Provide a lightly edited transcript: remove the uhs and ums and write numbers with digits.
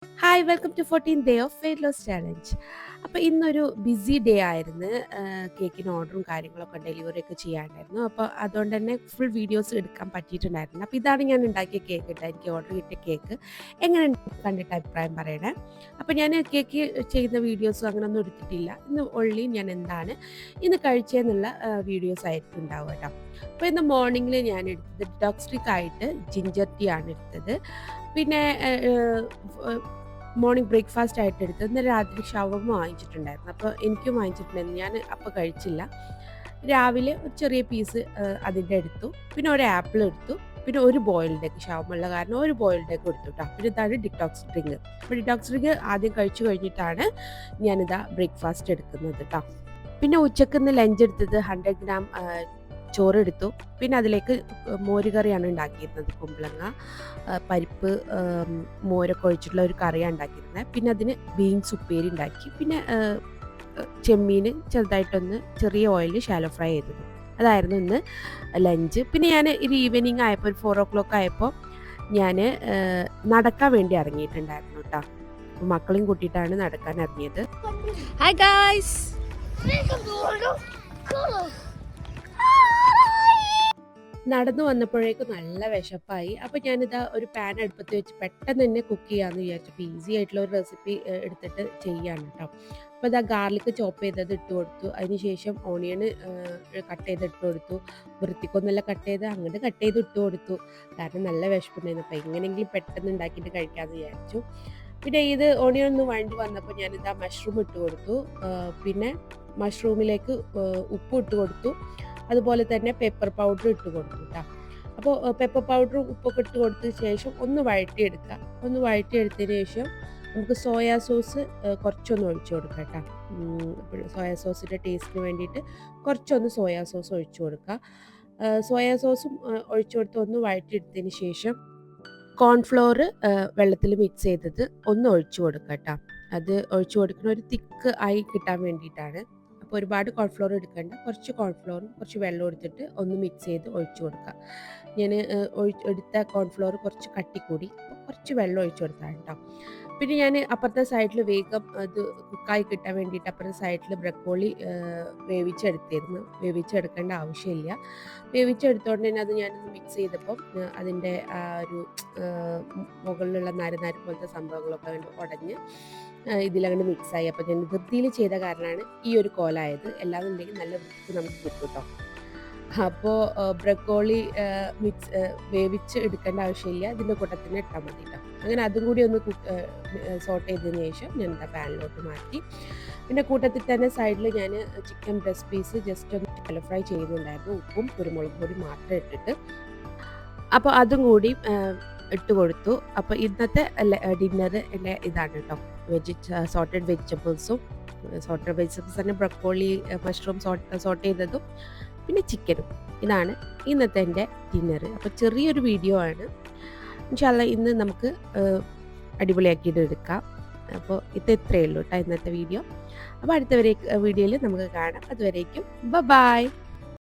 Hi welcome to 14th day of weight loss challenge. അപ്പോൾ ഇന്നൊരു BC day ആയിരുന്നു. കേക്കിന് ഓർഡറും കാര്യങ്ങളൊക്കെ ഡെലിവറി ഒക്കെ ചെയ്യാണ്ടായിരുന്നു. അപ്പോൾ അതുകൊണ്ട് തന്നെ ഫുൾ വീഡിയോസ് എടുക്കാൻ പറ്റിയിട്ടുണ്ടായിരുന്നു. അപ്പോൾ ഇതാണ് ഞാൻ ഉണ്ടാക്കിയ കേക്ക് കേട്ടോ. എനിക്ക് ഓർഡർ കിട്ടിയ കേക്ക് എങ്ങനെ കണ്ടിട്ട് അഭിപ്രായം പറയണേ. അപ്പോൾ ഞാൻ കേക്ക് ചെയ്യുന്ന വീഡിയോസും അങ്ങനെയൊന്നും എടുത്തിട്ടില്ല. ഇന്ന് ഓൺലി ഞാൻ എന്താണ് ഇന്ന് കഴിച്ചതെന്നുള്ള വീഡിയോസ് ആയിരിക്കും ഉണ്ടാവുക കേട്ടോ. അപ്പോൾ ഇന്ന് മോർണിംഗിൽ ഞാൻ എടുത്തത് ഡിറ്റോക്സ് ആയിട്ട് ജിഞ്ചർ ടീ ആണ് എടുത്തത്. പിന്നെ മോർണിംഗ് ബ്രേക്ക്ഫാസ്റ്റ് ആയിട്ട് എടുത്തത്. ഇന്നലെ രാത്രി ഷവർമ വാങ്ങിച്ചിട്ടുണ്ടായിരുന്നു. അപ്പോൾ എനിക്കും വാങ്ങിച്ചിട്ടുണ്ടായിരുന്നു. ഞാൻ അപ്പോൾ കഴിച്ചില്ല. രാവിലെ ഒരു ചെറിയ പീസ് അതിൻ്റെ എടുത്തു. പിന്നെ ഒരു ആപ്പിൾ എടുത്തു. പിന്നെ ഒരു ബോയിൽഡ് എഗ്, ഷവർമ ഉള്ള കാരണം ഒരു ബോയിൽഡ് എഗ് എടുത്തു കേട്ടോ. പിന്നെ ഇതാണ് ഡിറ്റോക്സ് ഡ്രിങ്ക്. അപ്പോൾ ഡിറ്റോക്സ് ഡ്രിങ്ക് ആദ്യം കഴിച്ചു കഴിഞ്ഞിട്ടാണ് ഞാനിതാ ബ്രേക്ക്ഫാസ്റ്റ് എടുക്കുന്നത് കേട്ടോ. പിന്നെ ഉച്ചക്ക് ഇന്ന് ലഞ്ച് എടുത്തത് 100 ഗ്രാം ചോറെടുത്തു. പിന്നെ അതിലേക്ക് മോരുകറിയാണ് ഉണ്ടാക്കിയിരുന്നത്. കുമ്പളങ്ങ, പരിപ്പ്, മോരൊക്കെ ഒഴിച്ചിട്ടുള്ള ഒരു കറിയാണ് ഉണ്ടാക്കിയിരുന്നത്. പിന്നെ അതിന് ബീൻസ് ഉപ്പേരി ഉണ്ടാക്കി. പിന്നെ ചെമ്മീൻ ചെറുതായിട്ടൊന്ന് ചെറിയ ഓയിലിൽ ഷാലോ ഫ്രൈ ചെയ്തത്. അതായിരുന്നു ഇന്ന് ലഞ്ച്. പിന്നെ ഞാൻ ഒരു ഈവനിങ് ആയപ്പോൾ ഒരു 4 o'clock ആയപ്പോൾ ഞാൻ നടക്കാൻ വേണ്ടി ഇറങ്ങിയിട്ടുണ്ടായിരുന്നു കേട്ടോ. മക്കളെയും കൂട്ടിയിട്ടാണ് നടക്കാൻ ഇറങ്ങിയത്. ഹായ് ഗായ്സ്, നടന്നു വന്നപ്പോഴേക്കും നല്ല വിശപ്പായി. അപ്പോൾ ഞാനിതാ ഒരു പാൻ അടുപ്പത്ത് വെച്ച് പെട്ടെന്ന് തന്നെ കുക്ക് ചെയ്യാമെന്ന് വിചാരിച്ചപ്പോൾ ഈസി ആയിട്ടുള്ള ഒരു റെസിപ്പി എടുത്തിട്ട് ചെയ്യാണ് കേട്ടോ. അപ്പോൾ ഇതാ ഗാർലിക് ചോപ്പ് ചെയ്തത് ഇട്ട് കൊടുത്തു. അതിനുശേഷം ഓണിയൻ കട്ട് ചെയ്ത് ഇട്ട് കൊടുത്തു. വൃത്തിക്കൊന്നല്ല കട്ട് ചെയ്ത് അങ്ങോട്ട് കട്ട് ചെയ്ത് ഇട്ട് കൊടുത്തു. കാരണം നല്ല വിശപ്പുണ്ടായിരുന്നു. അപ്പോൾ എങ്ങനെയെങ്കിലും പെട്ടെന്ന് ഉണ്ടാക്കിയിട്ട് കഴിക്കാമെന്ന് വിചാരിച്ചു. പിന്നെ ഇത് ഓണിയൻ ഒന്ന് വഴണ്ടി വന്നപ്പോൾ ഞാനിതാ മഷ്റൂം ഇട്ട് കൊടുത്തു. പിന്നെ മഷ്റൂമിലേക്ക് ഉപ്പ് ഇട്ട് കൊടുത്തു. അതുപോലെ തന്നെ പെപ്പർ പൗഡർ ഇട്ട് കൊടുത്തു കേട്ടോ. അപ്പോൾ പെപ്പർ പൗഡറും ഉപ്പൊക്കെ ഇട്ട് കൊടുത്തതിന് ശേഷം ഒന്ന് വഴറ്റിയെടുക്കുക. ഒന്ന് വഴറ്റിയെടുത്തതിന് ശേഷം നമുക്ക് സോയാ സോസ് കുറച്ചൊന്ന് ഒഴിച്ചു കൊടുക്കാം കേട്ടോ. സോയാ സോസിൻ്റെ ടേസ്റ്റിന് വേണ്ടിയിട്ട് കുറച്ചൊന്ന് സോയാ സോസ് ഒഴിച്ചു കൊടുക്കുക. സോയാ സോസും ഒഴിച്ചു കൊടുത്ത് ഒന്ന് വഴറ്റിയെടുത്തതിന് ശേഷം കോൺഫ്ലോർ വെള്ളത്തിൽ മിക്സ് ചെയ്തത് ഒന്ന് ഒഴിച്ചു കൊടുക്കുക കേട്ടോ. അത് ഒഴിച്ചു കൊടുക്കുന്ന ഒരു തിക്ക് ആയി കിട്ടാൻ വേണ്ടിയിട്ടാണ്. അപ്പോൾ ഒരുപാട് കോൺഫ്ലോർ എടുക്കേണ്ട, കുറച്ച് കോൺഫ്ലോറും കുറച്ച് വെള്ളം എടുത്തിട്ട് ഒന്ന് മിക്സ് ചെയ്ത് ഒഴിച്ചു കൊടുക്കുക. ഞാൻ എടുത്ത കോൺഫ്ലോർ കുറച്ച് കട്ടി കൂടി, കുറച്ച് വെള്ളം ഒഴിച്ചു കൊടുത്താണ് കേട്ടോ. പിന്നെ ഞാൻ അപ്പുറത്തെ സൈഡിൽ വേഗം അത് കുക്കായി കിട്ടാൻ വേണ്ടിയിട്ട് അപ്പുറത്തെ സൈഡിൽ ബ്രക്കോളി വേവിച്ചെടുത്തിരുന്നു. വേവിച്ചെടുക്കേണ്ട ആവശ്യമില്ല. വേവിച്ചെടുത്തോണ്ട് തന്നെ അത് ഞാനൊന്ന് മിക്സ് ചെയ്തപ്പം അതിൻ്റെ ആ ഒരു മുകളിലുള്ള നാര് പോലത്തെ സംഭവങ്ങളൊക്കെ കണ്ട് ഉടഞ്ഞ് ഇതിലങ്ങോട്ട് മിക്സായി. അപ്പോൾ ഞാൻ വൃത്തിയിൽ ചെയ്ത കാരണമാണ് ഈ ഒരു കോലായത്. എല്ലാന്നുണ്ടെങ്കിൽ നല്ല വൃത്തി നമുക്ക് കിട്ടും കേട്ടോ. അപ്പോൾ ബ്രക്കോളി വേവിച്ച് എടുക്കേണ്ട ആവശ്യമില്ല. ഇതിൻ്റെ കൂട്ടത്തിൽ ഇട്ടാൽ മതി കേട്ടോ. അങ്ങനെ അതും കൂടി ഒന്ന് സോട്ട് ചെയ്തതിന് ശേഷം ഞാൻ എന്താ പാനിലോട്ട് മാറ്റി. പിന്നെ കൂട്ടത്തിൽ തന്നെ സൈഡിൽ ഞാൻ ചിക്കൻ ബ്രസ്റ്റ് പീസ് ജസ്റ്റ് ഒന്ന് ഷാലോ ഫ്രൈ ചെയ്യുന്നുണ്ടായിരുന്നു. ഉപ്പും കുരുമുളക് പൊടി മാത്രം ഇട്ടിട്ട്. അപ്പോൾ അതും കൂടി ഇട്ട് കൊടുത്തു. അപ്പോൾ ഇന്നത്തെ ഡിന്നർ എൻ്റെ ഇതാണ് കേട്ടോ. സോട്ടഡ് വെജിറ്റബിൾസും തന്നെ ബ്രക്കോളി, മഷ്റൂം സോട്ട് ചെയ്തതും പിന്നെ ചിക്കനും. ഇതാണ് ഇന്നത്തെ എൻ്റെ ഡിന്നർ. അപ്പോൾ ചെറിയൊരു വീഡിയോ ആണ്. ഇൻഷാല്ലാ ഇന്ന് നമുക്ക് അടിപൊളിയാക്കിയിട്ട് എടുക്കാം. അപ്പോൾ ഇത് ഇത്രയേ ഉള്ളൂ കേട്ടോ ഇന്നത്തെ വീഡിയോ. അപ്പോൾ അടുത്ത വീഡിയോയിൽ നമുക്ക് കാണാം. അതുവരേക്കും ബൈ.